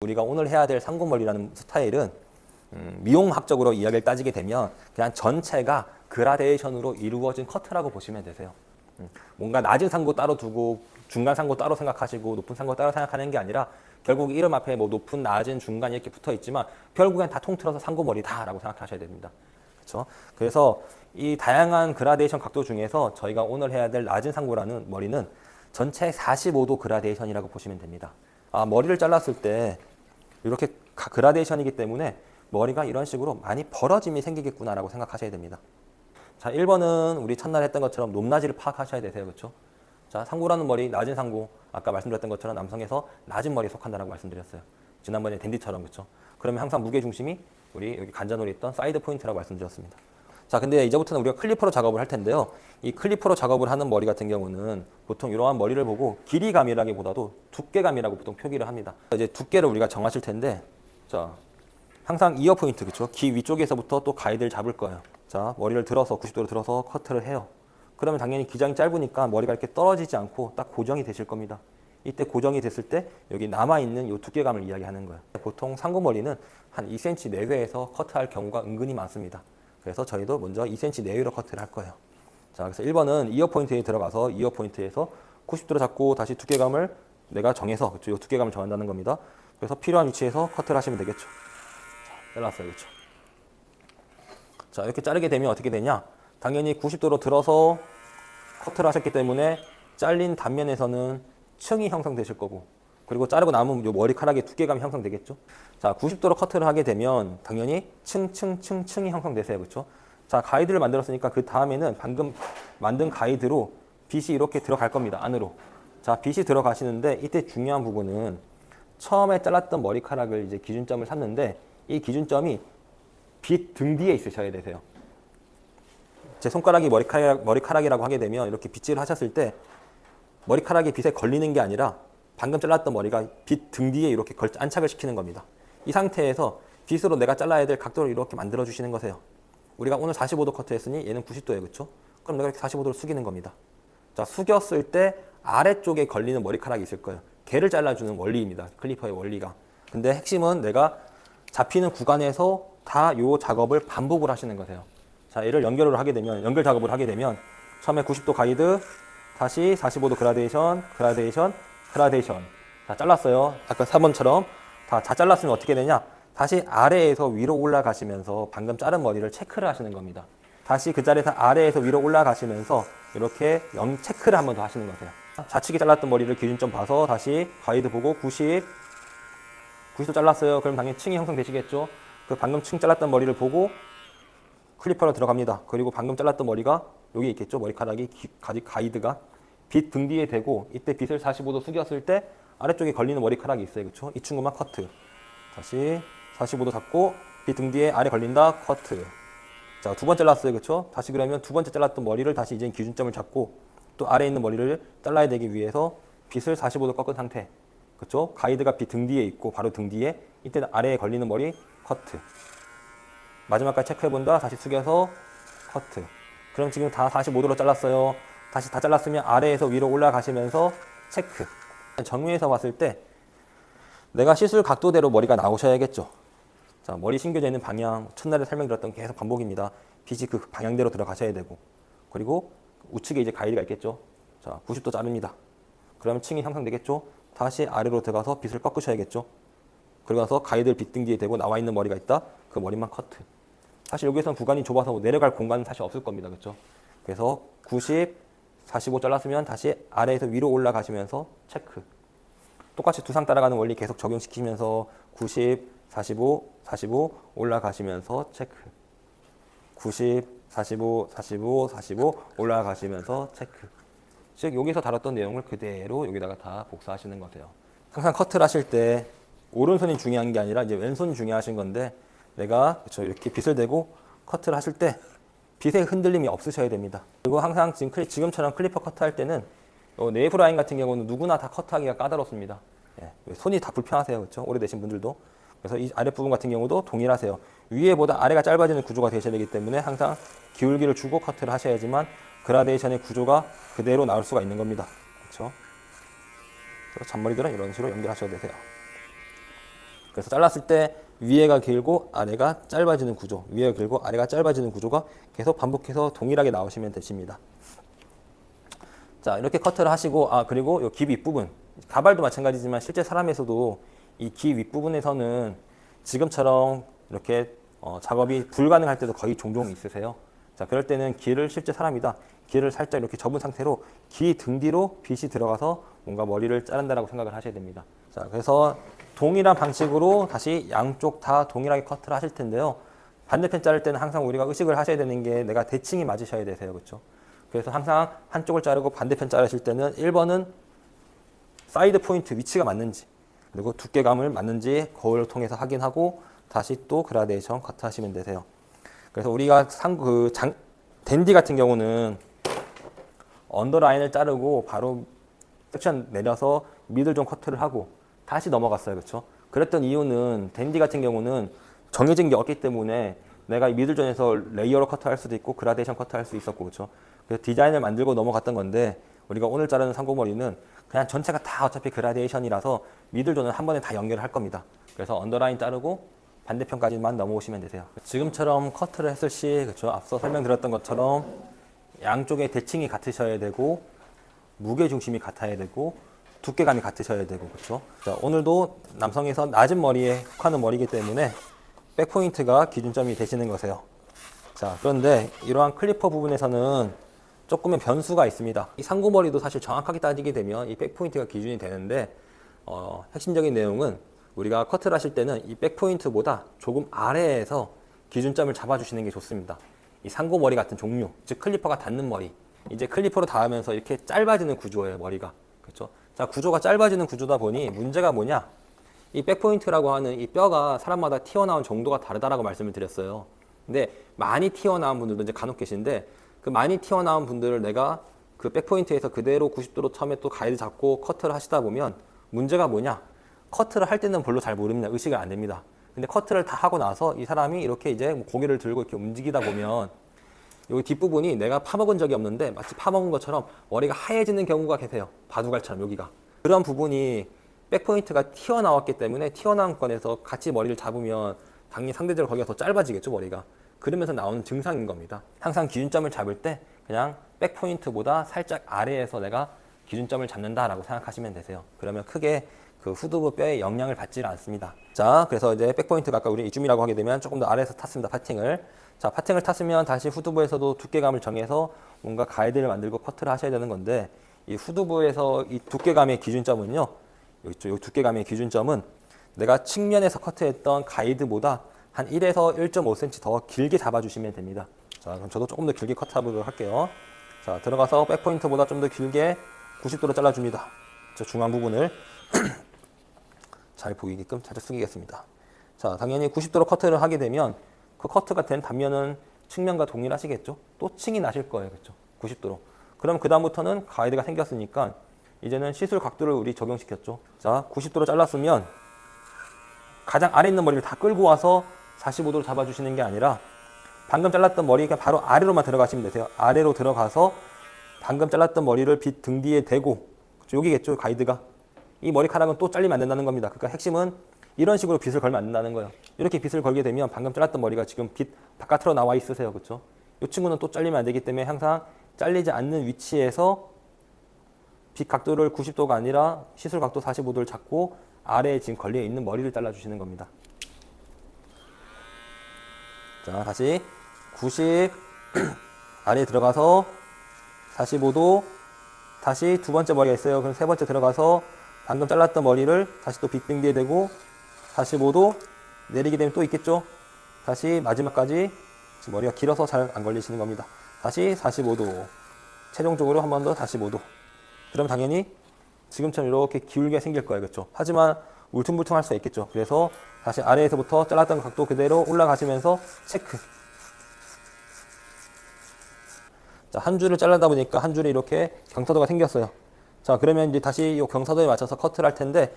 우리가 오늘 해야 될 상고머리라는 스타일은 미용학적으로 이야기를 따지게 되면 그냥 전체가 그라데이션으로 이루어진 커트라고 보시면 되세요. 뭔가 낮은 상고 따로 두고 중간 상고 따로 생각하시고 높은 상고 따로 생각하는 게 아니라 결국 이름 앞에 뭐 높은, 낮은, 중간 이렇게 붙어 있지만 결국엔 다 통틀어서 상고머리다라고 생각하셔야 됩니다. 그렇죠? 그래서 이 다양한 그라데이션 각도 중에서 저희가 오늘 해야 될 낮은 상고라는 머리는 전체 45도 그라데이션이라고 보시면 됩니다. 머리를 잘랐을 때 이렇게 그라데이션이기 때문에 머리가 이런 식으로 많이 벌어짐이 생기겠구나라고 생각하셔야 됩니다. 자, 1번은 우리 첫날 했던 것처럼 높낮이를 파악하셔야 되세요. 그렇죠? 자, 상고라는 머리, 낮은 상고, 아까 말씀드렸던 것처럼 남성에서 낮은 머리에 속한다라고 말씀드렸어요. 지난번에 댄디처럼. 그렇죠? 그러면 항상 무게중심이 우리 여기 관자놀이 있던 사이드 포인트라고 말씀드렸습니다. 자, 근데 이제부터는 우리가 클리퍼로 작업을 할 텐데요. 이 클리퍼로 작업을 하는 머리 같은 경우는 보통 이러한 머리를 보고 길이감이라기보다도 두께감이라고 보통 표기를 합니다. 이제 두께를 우리가 정하실 텐데, 자, 항상 이어 포인트, 그렇죠? 귀 위쪽에서부터 또 가이드를 잡을 거예요. 자, 머리를 들어서 90도로 들어서 커트를 해요. 그러면 당연히 기장이 짧으니까 머리가 이렇게 떨어지지 않고 딱 고정이 되실 겁니다. 이때 고정이 됐을 때 여기 남아있는 이 두께감을 이야기하는 거예요. 보통 상고머리는 한 2cm 내외에서 커트할 경우가 은근히 많습니다. 그래서 저희도 먼저 2cm 내외로 커트를 할 거예요. 자, 그래서 1번은 이어 포인트에 들어가서 이어 포인트에서 90도로 잡고 다시 두께감을 내가 정해서, 그렇죠? 이 두께감을 정한다는 겁니다. 그래서 필요한 위치에서 커트를 하시면 되겠죠. 자, 잘랐어요. 그렇죠? 자, 이렇게 자르게 되면 어떻게 되냐? 당연히 90도로 들어서 커트를 하셨기 때문에 잘린 단면에서는 층이 형성되실 거고, 그리고 자르고 남은 요 머리카락의 두께감이 형성되겠죠. 자, 90도로 커트를 하게 되면 당연히 층이 형성되세요. 그렇죠? 자, 가이드를 만들었으니까 그 다음에는 방금 만든 가이드로 빗이 이렇게 들어갈 겁니다. 안으로. 자, 빗이 들어가시는데 이때 중요한 부분은 처음에 잘랐던 머리카락을 이제 기준점을 샀는데 이 기준점이 빗 등 뒤에 있으셔야 되세요. 제 손가락이 머리카락이라고 하게 되면 이렇게 빗질을 하셨을 때 머리카락이 빗에 걸리는 게 아니라 방금 잘랐던 머리가 빗 등 뒤에 이렇게 안착을 시키는 겁니다. 이 상태에서 빗으로 내가 잘라야 될 각도를 이렇게 만들어 주시는 거세요. 우리가 오늘 45도 커트 했으니 얘는 90도예요. 그렇죠? 그럼 내가 이렇게 45도를 숙이는 겁니다. 자, 숙였을 때 아래쪽에 걸리는 머리카락이 있을 거예요. 걔를 잘라주는 원리입니다. 클리퍼의 원리가. 근데 핵심은 내가 잡히는 구간에서 다 요 작업을 반복을 하시는 거세요. 자, 얘를 연결을 하게 되면, 연결 작업을 하게 되면 처음에 90도 가이드, 다시 45도 그라데이션. 자, 잘랐어요. 아까 4번처럼 다 잘랐으면 어떻게 되냐? 다시 아래에서 위로 올라가시면서 방금 자른 머리를 체크를 하시는 겁니다. 다시 그 자리에서 아래에서 위로 올라가시면서 이렇게 체크를 한 번 더 하시는 거세요. 좌측에 잘랐던 머리를 기준점 봐서 다시 가이드 보고 90도 잘랐어요. 그럼 당연히 층이 형성되시겠죠. 그 방금 층 잘랐던 머리를 보고 클리퍼로 들어갑니다. 그리고 방금 잘랐던 머리가 여기 있겠죠. 머리카락이 가이드가 빗 등 뒤에 대고 이때 빗을 45도 숙였을 때 아래쪽에 걸리는 머리카락이 있어요. 그렇죠? 이 친구만 커트. 다시 45도 잡고 빗 등 뒤에 아래 걸린다. 커트. 자, 두 번 잘랐어요. 그렇죠? 다시 그러면 두 번째 잘랐던 머리를 다시 이제 기준점을 잡고 또 아래에 있는 머리를 잘라야 되기 위해서 빗을 45도 꺾은 상태. 그렇죠? 가이드가 빗 등 뒤에 있고 바로 등 뒤에 이때 아래에 걸리는 머리 커트. 마지막까지 체크해본다. 다시 숙여서 커트. 그럼 지금 다 45도로 잘랐어요. 다시 다 잘랐으면 아래에서 위로 올라가시면서 체크. 정면에서 봤을 때 내가 시술 각도대로 머리가 나오셔야겠죠. 자, 머리 심겨져 있는 방향, 첫날에 설명드렸던 계속 반복입니다. 빗이 그 방향대로 들어가셔야 되고, 그리고 우측에 이제 가이드가 있겠죠. 자, 90도 자릅니다. 그러면 층이 형성되겠죠. 다시 아래로 들어가서 빗을 꺾으셔야겠죠. 그러고 나서 가이드를 빗 등 뒤에 대고 나와 있는 머리가 있다. 그 머리만 커트. 사실 여기서는 구간이 좁아서 내려갈 공간은 사실 없을 겁니다. 그렇죠? 그래서 90, 45 잘랐으면 다시 아래에서 위로 올라가시면서 체크. 똑같이 두상 따라가는 원리 계속 적용시키면서 90, 45 올라가시면서 체크. 90, 45 올라가시면서 체크. 즉 여기서 다뤘던 내용을 그대로 여기다가 다 복사하시는 거세요. 항상 커트를 하실 때 오른손이 중요한 게 아니라 이제 왼손이 중요하신 건데 내가 그렇죠, 이렇게 빗을 대고 커트를 하실 때 빗의 흔들림이 없으셔야 됩니다. 그리고 항상 지금처럼 클리퍼 커트할 때는 네이프 라인 같은 경우는 누구나 다 커트하기가 까다롭습니다. 예, 손이 다 불편하세요. 그렇죠? 오래되신 분들도. 그래서 이 아랫부분 같은 경우도 동일하세요. 위에보다 아래가 짧아지는 구조가 되셔야 되기 때문에 항상 기울기를 주고 커트를 하셔야지만 그라데이션의 구조가 그대로 나올 수가 있는 겁니다. 그렇죠? 그래서 잔머리들은 이런 식으로 연결하셔도 되세요. 그래서 잘랐을 때 위에가 길고 아래가 짧아지는 구조, 위에가 길고 아래가 짧아지는 구조가 계속 반복해서 동일하게 나오시면 되십니다. 자, 이렇게 커트를 하시고, 그리고 이 귀 윗부분, 가발도 마찬가지지만 실제 사람에서도 이 귀 윗부분에서는 지금처럼 이렇게 작업이 불가능할 때도 거의 종종 있으세요. 자, 그럴 때는 귀를 실제 사람이다. 귀를 살짝 이렇게 접은 상태로 귀 등 뒤로 빗이 들어가서 뭔가 머리를 자른다라고 생각을 하셔야 됩니다. 자, 그래서 동일한 방식으로 다시 양쪽 다 동일하게 커트를 하실 텐데요. 반대편 자를 때는 항상 우리가 의식을 하셔야 되는 게 내가 대칭이 맞으셔야 되세요. 그렇죠? 그래서 항상 한쪽을 자르고 반대편 자르실 때는 1번은 사이드 포인트 위치가 맞는지, 그리고 두께감을 맞는지 거울을 통해서 확인하고 다시 또 그라데이션 커트 하시면 되세요. 그래서 우리가 댄디 같은 경우는 언더라인을 자르고 바로 섹션 내려서 미들 존 커트를 하고 다시 넘어갔어요. 그렇죠? 그랬던 이유는 댄디 같은 경우는 정해진 게 없기 때문에 내가 미들 존에서 레이어로 커트할 수도 있고 그라데이션 커트할 수 있었고, 그렇죠? 그래서 디자인을 만들고 넘어갔던 건데 우리가 오늘 자르는 상고머리는 그냥 전체가 다 어차피 그라데이션이라서 미들 존은 한 번에 다 연결을 할 겁니다. 그래서 언더라인 자르고 반대편까지만 넘어오시면 되세요. 지금처럼 커트를 했을 시, 그렇죠? 앞서 설명드렸던 것처럼 양쪽의 대칭이 같으셔야 되고 무게 중심이 같아야 되고 두께감이 같으셔야 되고, 그렇죠? 자, 오늘도 남성에서 낮은 머리에 속하는 머리이기 때문에 백포인트가 기준점이 되시는 거세요. 자, 그런데 이러한 클리퍼 부분에서는 조금의 변수가 있습니다. 이 상고머리도 사실 정확하게 따지게 되면 이 백포인트가 기준이 되는데 핵심적인 내용은 우리가 커트를 하실 때는 이 백포인트보다 조금 아래에서 기준점을 잡아주시는 게 좋습니다. 이 상고머리 같은 종류, 즉 클리퍼가 닿는 머리, 이제 클리퍼로 닿으면서 이렇게 짧아지는 구조예요, 머리가. 그렇죠? 자, 구조가 짧아지는 구조다 보니 문제가 뭐냐? 이 백포인트라고 하는 이 뼈가 사람마다 튀어나온 정도가 다르다라고 말씀을 드렸어요. 근데 많이 튀어나온 분들도 이제 간혹 계신데 그 많이 튀어나온 분들을 내가 그 백포인트에서 그대로 90도로 처음에 또 가이드 잡고 커트를 하시다 보면 문제가 뭐냐? 커트를 할 때는 별로 잘 모릅니다. 의식을 안 됩니다. 근데 커트를 다 하고 나서 이 사람이 이렇게 이제 고개를 들고 이렇게 움직이다 보면 여기 뒷부분이 내가 파먹은 적이 없는데 마치 파먹은 것처럼 머리가 하얘지는 경우가 계세요. 바둑알처럼 여기가. 그런 부분이 백포인트가 튀어나왔기 때문에 튀어나온 건에서 같이 머리를 잡으면 당연히 상대적으로 거기가 더 짧아지겠죠, 머리가. 그러면서 나오는 증상인 겁니다. 항상 기준점을 잡을 때 그냥 백포인트보다 살짝 아래에서 내가 기준점을 잡는다라고 생각하시면 되세요. 그러면 크게 그 후두부 뼈에 영향을 받지 않습니다. 자, 그래서 이제 백포인트가 아까 우리 이줌이라고 하게 되면 조금 더 아래에서 탔습니다, 파팅을. 자, 파팅을 탔으면 다시 후두부에서도 두께감을 정해서 뭔가 가이드를 만들고 커트를 하셔야 되는 건데 이 후두부에서 이 두께감의 기준점은요, 여기 두께감의 기준점은 내가 측면에서 커트했던 가이드보다 한 1에서 1.5cm 더 길게 잡아주시면 됩니다. 자, 그럼 저도 조금 더 길게 커트해보도록 할게요. 자, 들어가서 백포인트보다 좀 더 길게 90도로 잘라줍니다. 저 중앙 부분을 잘 보이게끔 살짝 숙이겠습니다. 자, 당연히 90도로 커트를 하게 되면 그 커트가 된 단면은 측면과 동일하시겠죠? 또 층이 나실 거예요. 그렇죠? 90도로. 그럼 그 다음부터는 가이드가 생겼으니까 이제는 시술 각도를 우리 적용시켰죠. 자, 90도로 잘랐으면 가장 아래 있는 머리를 다 끌고 와서 45도로 잡아주시는 게 아니라 방금 잘랐던 머리가 바로 아래로만 들어가시면 되세요. 아래로 들어가서 방금 잘랐던 머리를 빗 등 뒤에 대고, 여기겠죠, 가이드가. 이 머리카락은 또 잘리면 안 된다는 겁니다. 그러니까 핵심은 이런 식으로 빗을 걸면 안 된다는 거예요. 이렇게 빗을 걸게 되면 방금 잘랐던 머리가 지금 빗 바깥으로 나와 있으세요. 그렇죠? 이 친구는 또 잘리면 안 되기 때문에 항상 잘리지 않는 위치에서 빗 각도를 90도가 아니라 시술 각도 45도를 잡고 아래에 지금 걸려 있는 머리를 잘라주시는 겁니다. 자, 다시 90 아래에 들어가서 45도 다시 두 번째 머리가 있어요. 그럼 세 번째 들어가서 방금 잘랐던 머리를 다시 또 빗등 뒤에 대고 45도 내리게 되면 또 있겠죠. 다시 마지막까지 지금 머리가 길어서 잘 안 걸리시는 겁니다. 다시 45도 최종적으로 한 번 더 45도. 그럼 당연히 지금처럼 이렇게 기울게 생길 거예요. 그렇죠? 하지만 울퉁불퉁할 수 있겠죠. 그래서 다시 아래에서부터 잘랐던 각도 그대로 올라가시면서 체크. 자, 한 줄을 잘라다 보니까 한 줄에 이렇게 경사도가 생겼어요. 자, 그러면 이제 다시 이 경사도에 맞춰서 커트를 할 텐데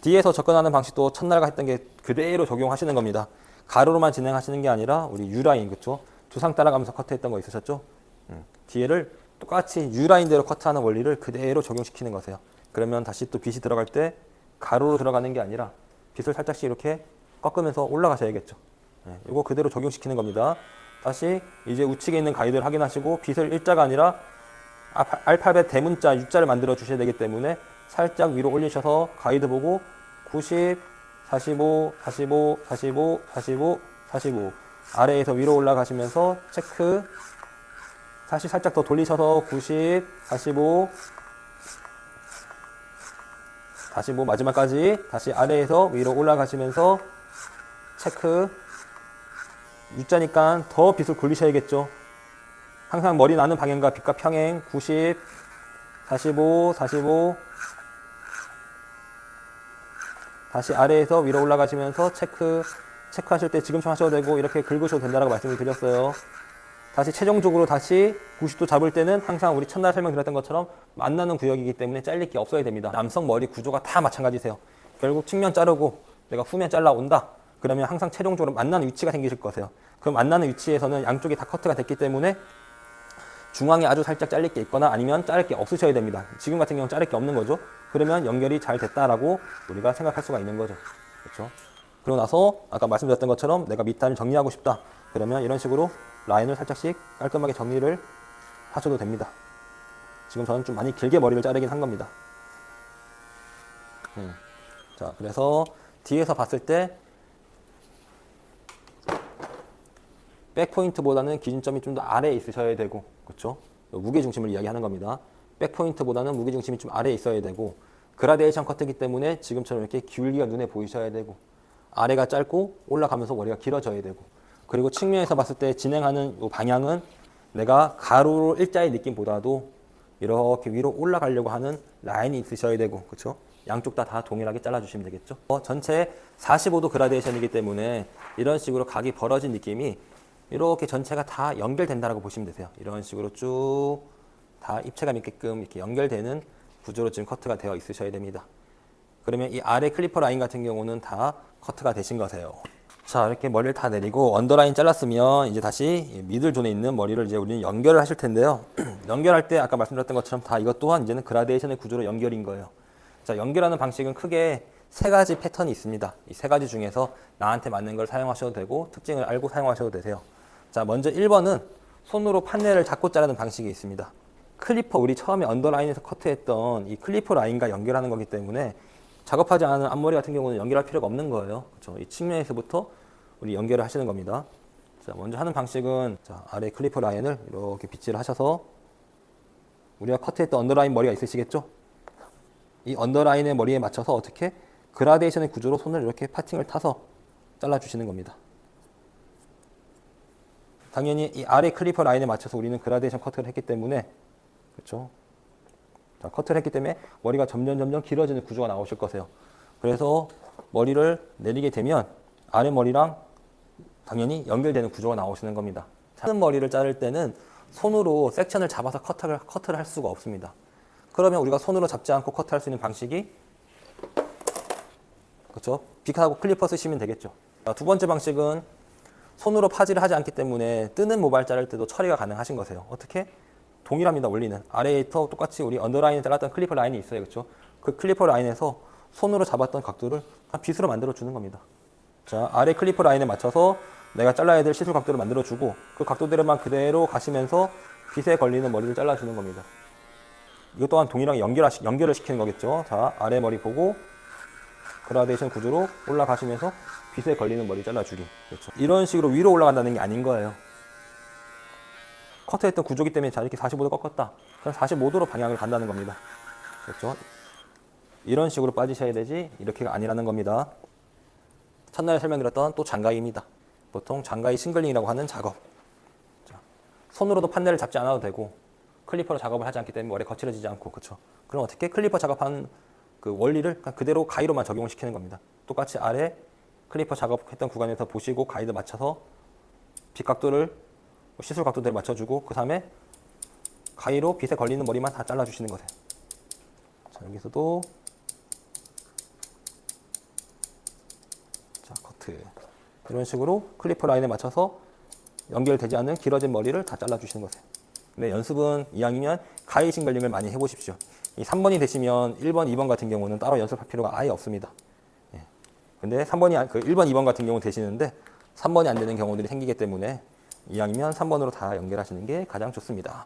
뒤에서 접근하는 방식도 첫날과 했던 게 그대로 적용하시는 겁니다. 가로로만 진행하시는 게 아니라 우리 U라인, 그렇죠? 두상 따라가면서 커트했던 거 있으셨죠? 뒤에를 똑같이 U라인대로 커트하는 원리를 그대로 적용시키는 거세요. 그러면 다시 또 빗이 들어갈 때 가로로 들어가는 게 아니라 빗을 살짝씩 이렇게 꺾으면서 올라가셔야겠죠. 네, 이거 그대로 적용시키는 겁니다. 다시 이제 우측에 있는 가이드를 확인하시고 빗을 일자가 아니라 알파벳 대문자 U자를 만들어 주셔야 되기 때문에 살짝 위로 올리셔서 가이드 보고 90, 45, 45, 45, 45, 45 아래에서 위로 올라가시면서 체크 다시 살짝 더 돌리셔서 90, 45, 45 마지막까지 다시 아래에서 위로 올라가시면서 체크 U자니까 더 빗을 굴리셔야겠죠. 항상 머리 나는 방향과 빗과 평행 90, 45, 45 다시 아래에서 위로 올라가시면서 체크하실 때 지금처럼 하셔도 되고 이렇게 긁으셔도 된다고 말씀을 드렸어요. 다시 최종적으로 다시 90도 잡을 때는 항상 우리 첫날 설명드렸던 것처럼 만나는 구역이기 때문에 잘릴 게 없어야 됩니다. 남성 머리 구조가 다 마찬가지세요. 결국 측면 자르고 내가 후면 잘라온다. 그러면 항상 최종적으로 만나는 위치가 생기실 거세요. 그 만나는 위치에서는 양쪽이 다 커트가 됐기 때문에 중앙에 아주 살짝 잘릴 게 있거나 아니면 자를 게 없으셔야 됩니다. 지금 같은 경우는 자를 게 없는 거죠. 그러면 연결이 잘 됐다라고 우리가 생각할 수가 있는 거죠. 그렇죠? 그러고 나서 아까 말씀드렸던 것처럼 내가 밑단을 정리하고 싶다. 그러면 이런 식으로 라인을 살짝씩 깔끔하게 정리를 하셔도 됩니다. 지금 저는 좀 많이 길게 머리를 자르긴 한 겁니다. 자, 그래서 뒤에서 봤을 때 백포인트보다는 기준점이 좀 더 아래에 있으셔야 되고, 그렇죠? 무게중심을 이야기하는 겁니다. 백포인트보다는 무게중심이 좀 아래에 있어야 되고, 그라데이션 커트이기 때문에 지금처럼 이렇게 기울기가 눈에 보이셔야 되고, 아래가 짧고 올라가면서 머리가 길어져야 되고, 그리고 측면에서 봤을 때 진행하는 이 방향은 내가 가로로 일자의 느낌보다도 이렇게 위로 올라가려고 하는 라인이 있으셔야 되고, 그렇죠? 양쪽 다 동일하게 잘라주시면 되겠죠. 전체 45도 그라데이션이기 때문에 이런 식으로 각이 벌어진 느낌이 이렇게 전체가 다 연결된다라고 보시면 되세요. 이런 식으로 쭉 다 입체감 있게끔 이렇게 연결되는 구조로 지금 커트가 되어 있으셔야 됩니다. 그러면 이 아래 클리퍼 라인 같은 경우는 다 커트가 되신 거세요. 자, 이렇게 머리를 다 내리고 언더라인 잘랐으면 이제 다시 미들 존에 있는 머리를 이제 우리는 연결을 하실 텐데요. 연결할 때 아까 말씀드렸던 것처럼 다 이것 또한 이제는 그라데이션의 구조로 연결인 거예요. 자, 연결하는 방식은 크게 세 가지 패턴이 있습니다. 이 세 가지 중에서 나한테 맞는 걸 사용하셔도 되고 특징을 알고 사용하셔도 되세요. 자, 먼저 1번은 손으로 판넬을 잡고 자르는 방식이 있습니다. 클리퍼, 우리 처음에 언더라인에서 커트했던 이 클리퍼 라인과 연결하는 거기 때문에 작업하지 않은 앞머리 같은 경우는 연결할 필요가 없는 거예요. 그렇죠? 이 측면에서부터 우리 연결을 하시는 겁니다. 자, 먼저 하는 방식은 자, 아래 클리퍼 라인을 이렇게 빗질을 하셔서 우리가 커트했던 언더라인 머리가 있으시겠죠? 이 언더라인의 머리에 맞춰서 어떻게 그라데이션의 구조로 손을 이렇게 파팅을 타서 잘라주시는 겁니다. 당연히 이 아래 클리퍼 라인에 맞춰서 우리는 그라데이션 커트를 했기 때문에 그렇죠? 자, 커트를 했기 때문에 머리가 점점 길어지는 구조가 나오실 거세요. 그래서 머리를 내리게 되면 아래 머리랑 당연히 연결되는 구조가 나오시는 겁니다. 큰 머리를 자를 때는 손으로 섹션을 잡아서 커트를 할 수가 없습니다. 그러면 우리가 손으로 잡지 않고 커트할 수 있는 방식이 그렇죠? 빗하고 클리퍼 쓰시면 되겠죠. 자, 두 번째 방식은 손으로 파지를 하지 않기 때문에 뜨는 모발 자를 때도 처리가 가능하신 거세요. 어떻게? 동일합니다. 원리는 아래에서 똑같이 우리 언더라인에 잘랐던 클리퍼 라인이 있어요. 그렇죠? 그 클리퍼 라인에서 손으로 잡았던 각도를 빗으로 만들어 주는 겁니다. 자, 아래 클리퍼 라인에 맞춰서 내가 잘라야 될 시술 각도를 만들어 주고 그 각도대로만 그대로 가시면서 빗에 걸리는 머리를 잘라 주는 겁니다. 이것 또한 동일하게 연결을 시키는 거겠죠. 자, 아래 머리 보고 그라데이션 구조로 올라가시면서 빗에 걸리는 머리 잘라주기. 그렇죠. 이런 식으로 위로 올라간다는 게 아닌 거예요. 커트했던 구조기 때문에 자, 이렇게 45도 꺾었다. 그럼 45도로 방향을 간다는 겁니다. 그렇죠. 이런 식으로 빠지셔야 되지 이렇게가 아니라는 겁니다. 첫날에 설명드렸던 또 장가이입니다. 보통 장가이 싱글링이라고 하는 작업. 자, 손으로도 판넬을 잡지 않아도 되고 클리퍼로 작업을 하지 않기 때문에 머리 거칠어지지 않고 그렇죠. 그럼 어떻게 클리퍼 작업한 그 원리를 그대로 가위로만 적용을 시키는 겁니다. 똑같이 아래 클리퍼 작업했던 구간에서 보시고 가이드 맞춰서 빗 각도를 시술 각도대로 맞춰주고 그 다음에 가위로 빗에 걸리는 머리만 다 잘라주시는 거세요. 자, 여기서도 자, 커트 이런 식으로 클리퍼 라인에 맞춰서 연결되지 않는 길어진 머리를 다 잘라주시는 거세요. 근데 연습은 이왕이면 가위 싱글링을 많이 해보십시오. 이 3번이 되시면 1번, 2번 같은 경우는 따로 연습할 필요가 아예 없습니다. 예. 근데 3번이 그 1번, 2번 같은 경우 되시는데 3번이 안 되는 경우들이 생기기 때문에 이왕이면 3번으로 다 연결하시는 게 가장 좋습니다.